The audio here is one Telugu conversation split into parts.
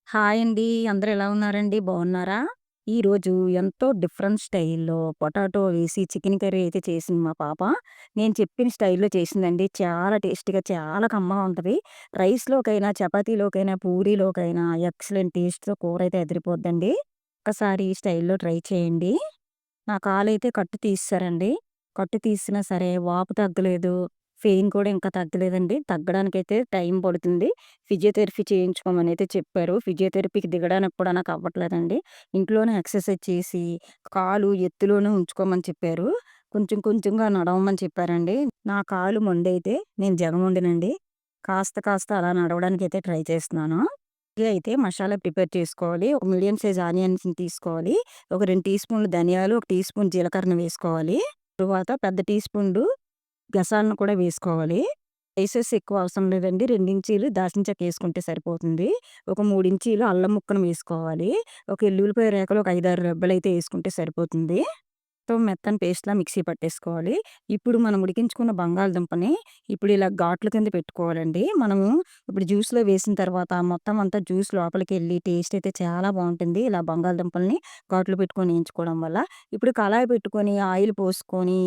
హాయ్ అండి. అందరూ ఎలా ఉన్నారండి? బాగున్నారా? ఈరోజు ఎంతో డిఫరెంట్ స్టైల్‌లో పొటాటో వేసి చికెన్ కర్రీ అయితే చేసింది మా పాప. నేను చెప్పిన స్టైల్‌లో చేసిందండి. చాలా టేస్టీగా, చాలా కమ్మగా ఉంటది. రైస్‌లోకైనా, చపాతీలోకైనా, పూరీలోకైనా ఎక్సలెంట్ టేస్ట్‌తో కూరైతే అదిరిపోద్దండి. ఒక్కసారి ఈ స్టైల్‌లో ట్రై చేయండి. నా కాలైతే కట్టు తీసేసారండి. కట్టు తీసినా సరే వాపు తగ్గలేదు. పెయిన్ కూడా ఇంకా తగ్గలేదండి. తగ్గడానికైతే టైం పడుతుంది. ఫిజియోథెరపీ చేయించుకోమనైతే చెప్పారు. ఫిజియోథెరపీకి దిగడానికి కూడా నాకు అవ్వట్లేదండి. ఇంట్లోనే ఎక్సర్సైజ్ చేసి, కాలు ఎత్తులోనే ఉంచుకోమని చెప్పారు. కొంచెం కొంచెంగా నడవమని చెప్పారండి. నా కాలు మొండైతే నేను జగమొండినండి. కాస్త కాస్త అలా నడవడానికైతే ట్రై చేస్తున్నాను. అయితే మసాలా ప్రిపేర్ చేసుకోవాలి. ఒక మీడియం సైజ్ ఆనియన్స్‌ని తీసుకోవాలి. ఒక 2 టీ స్పూన్‌లు ధనియాలు, ఒక టీ స్పూన్ జీలకర్రను వేసుకోవాలి. తరువాత పెద్ద టీ స్పూన్‌లు గసాలను కూడా వేసుకోవాలి. స్పైసెస్ ఎక్కువ అవసరం లేదండి. 2 ఇంచీలు దాల్చిన చెక్క ఏసుకుంటే సరిపోతుంది. ఒక 3 ఇంచీలు అల్లం ముక్కను వేసుకోవాలి. ఒక ఎల్లుల్లిపాయ రేఖలు ఒక 5, 6 రెబ్బలైతే ఏసుకుంటే సరిపోతుంది. మొత్తం మెత్తని పేస్ట్‌లా మిక్సీ పట్టేసుకోవాలి. ఇప్పుడు మనం ఉడికించుకున్న బంగాళదుంపని ఇప్పుడు ఇలా ఘాట్ల కింద పెట్టుకోవాలండి. మనము ఇప్పుడు జ్యూస్‌లో వేసిన తర్వాత మొత్తం అంతా జ్యూస్ లోపలికెళ్ళి టేస్ట్ అయితే చాలా బావుంటుంది. ఇలా బంగాళదుంపల్ని ఘాట్లు పెట్టుకొని ఏయించుకోవడం వల్ల. ఇప్పుడు కళాయి పెట్టుకొని ఆయిల్ పోసుకొని,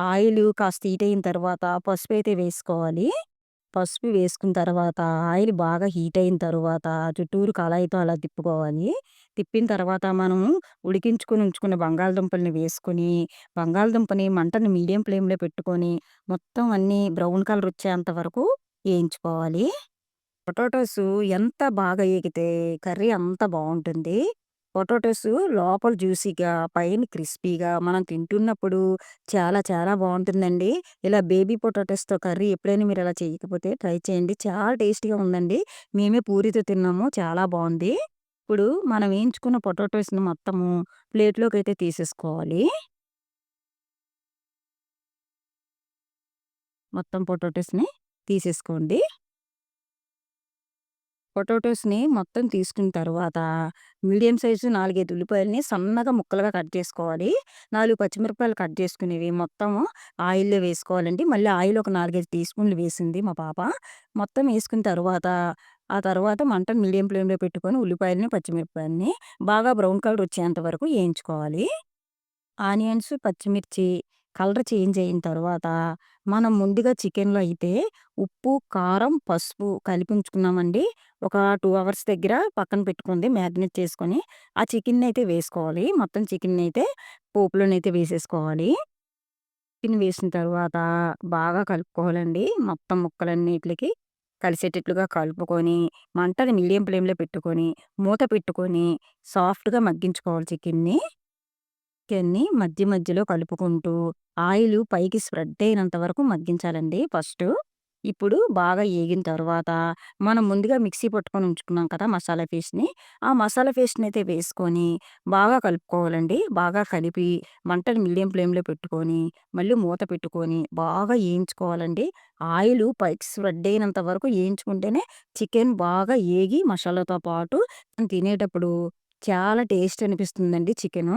ఆయిలు కాస్త హీట్ అయిన తర్వాత పసుపైతే వేసుకోవాలి. పసుపు వేసుకున్న తర్వాత ఆయిల్ బాగా హీట్ అయిన తరువాత చుట్టూరు కళాయితో అలా తిప్పుకోవాలి. తిప్పిన తర్వాత మనము ఉడికించుకొని ఉంచుకున్న బంగాళదుంపల్ని వేసుకొని, బంగాళదుంపని మంటని మీడియం ఫ్లేమ్‌లో పెట్టుకొని, మొత్తం అన్నీ బ్రౌన్ కలర్ వచ్చేంత వరకు ఏయించుకోవాలి. పొటాటోసు ఎంత బాగా ఏగితే కర్రీ అంత బావుంటుంది. పొటాటోసు లోపల జ్యూసీగా, పైన క్రిస్పీగా మనం తింటున్నప్పుడు చాలా చాలా బావుంటుందండి. ఇలా బేబీ పొటాటోస్‌తో కర్రీ ఎప్పుడైనా మీరిలా చేయకపోతే ట్రై చేయండి. చాలా టేస్టీగా ఉందండి. మేమే పూరితో తిన్నాము. చాలా బావుంది. ఇప్పుడు మనం వేయించుకున్న పొటాటోస్‌ని మొత్తము ప్లేట్‌లోకైతే తీసేసుకోవాలి. మొత్తం పొటాటోస్‌ని తీసేసుకోండి. పొటాటోస్‌ని మొత్తం తీసుకున్న తరువాత మీడియం సైజు 4, 5 ఉల్లిపాయలని సన్నగా ముక్కలుగా కట్ చేసుకోవాలి. 4 పచ్చిమిరపకాయలు కట్ చేసుకునేవి మొత్తము ఆయిల్‌లో వేసుకోవాలండి. మళ్ళీ ఆయిల్ ఒక 4, 5 టీ స్పూన్‌లు వేసింది మా పాప. మొత్తం వేసుకున్న తరువాత, ఆ తర్వాత మంటను మీడియం ఫ్లేమ్‌లో పెట్టుకొని ఉల్లిపాయలని, పచ్చిమిరపకాయలని బాగా బ్రౌన్ కలర్ వచ్చేంత వరకు ఏయించుకోవాలి. ఆనియన్స్, పచ్చిమిర్చి కలర్ చేంజ్ అయిన తరువాత, మనం ముందుగా చికెన్‌లో అయితే ఉప్పు, కారం, పసుపు కలిపి ఉంచుకున్నామండి. ఒక 2 అవర్స్ దగ్గర పక్కన పెట్టుకుంది మ్యాగ్నేట్ చేసుకొని. ఆ చికెన్‌నైతే వేసుకోవాలి. మొత్తం చికెన్‌నైతే పోపులోనైతే వేసేసుకోవాలి. చికెన్ వేసిన తరువాత బాగా కలుపుకోవాలండి. మొత్తం ముక్కలన్నిట్లికి కలిసేటట్లుగా కలుపుకొని, మంటని మీడియం ఫ్లేమ్‌లో పెట్టుకొని, మూత పెట్టుకొని సాఫ్ట్‌గా మగ్గించుకోవాలి చికెన్‌ని. చికెన్ని మధ్య మధ్యలో కలుపుకుంటూ, ఆయిలు పైకి స్ప్రెడ్ అయినంత వరకు మగ్గించాలండి ఫస్టు. ఇప్పుడు బాగా ఏగిన తర్వాత, మనం ముందుగా మిక్సీ పట్టుకొని ఉంచుకున్నాం కదా మసాలా పేస్ట్‌ని, ఆ మసాలా పేస్ట్‌నయితే వేసుకొని, బాగా కలుపుకోవాలండి. బాగా కలిపి, మంటని మీడియం ఫ్లేమ్‌లో పెట్టుకొని, మళ్ళీ మూత పెట్టుకొని, బాగా ఏయించుకోవాలండి. ఆయిలు పైకి స్ప్రెడ్ అయినంత వరకు ఏయించుకుంటేనే చికెన్ బాగా ఏగి మసాలాతో పాటు తినేటప్పుడు చాలా టేస్ట్ అనిపిస్తుందండి చికెను.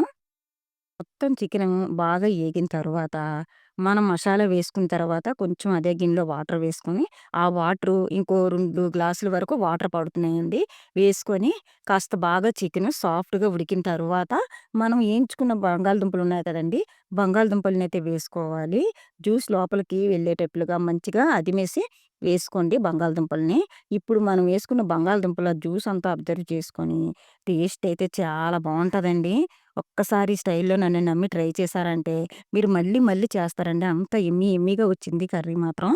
మొత్తం చికెను బాగా ఏగిన తరువాత, మనం మసాలా వేసుకున్న తర్వాత కొంచెం అదే గిన్నెలో వాటర్ వేసుకొని, ఆ వాటరు ఇంకో 2 గ్లాసుల వరకు వాటర్ పడుతున్నాయండి. వేసుకొని కాస్త బాగా చికెను సాఫ్ట్‌గా ఉడికిన తరువాత, మనం ఏంచుకున్న బంగాళదుంపలున్నాయి కదండీ! బంగాళదుంపలనైతే వేసుకోవాలి. జ్యూస్ లోపలికి వెళ్ళేటట్లుగా మంచిగా అదిమేసి వేసుకోండి బంగాళదుంపల్ని. ఇప్పుడు మనం వేసుకున్న బంగాళదుంపల జ్యూస్ అంతా అబ్జర్వ్ చేసుకొని, టేస్ట్ అయితే చాలా బావుంటదండి. ఒక్కసారి స్టైల్‌లో నన్ను నమ్మి ట్రై చేశారంటే, మీరు మళ్ళీ మళ్ళీ చేస్తారండి. అంత యమ్మీ యమ్మీగా వచ్చింది కర్రీ మాత్రం.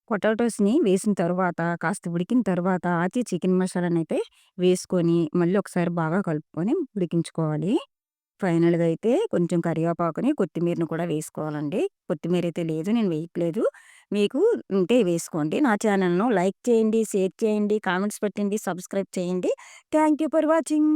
పొటాటోస్‌ని వేసిన తరువాత, కాస్త ఉడికిన తరువాత చికెన్ మసాలానైతే వేసుకొని, మళ్ళీ ఒకసారి బాగా కలుపుకొని ఉడికించుకోవాలి. ఫైనల్‌గా అయితే కొంచెం కరివేపాకుని, కొత్తిమీరని కూడా వేసుకోవాలండి. కొత్తిమీరైతే లేదు. నేను వేయట్లేదు. మీకు ఉంటే వేసుకోండి. నా ఛానెల్‌ను లైక్ చేయండి, షేర్ చేయండి, కామెంట్స్ పెట్టండి, సబ్స్క్రైబ్ చేయండి. Thank you for watching.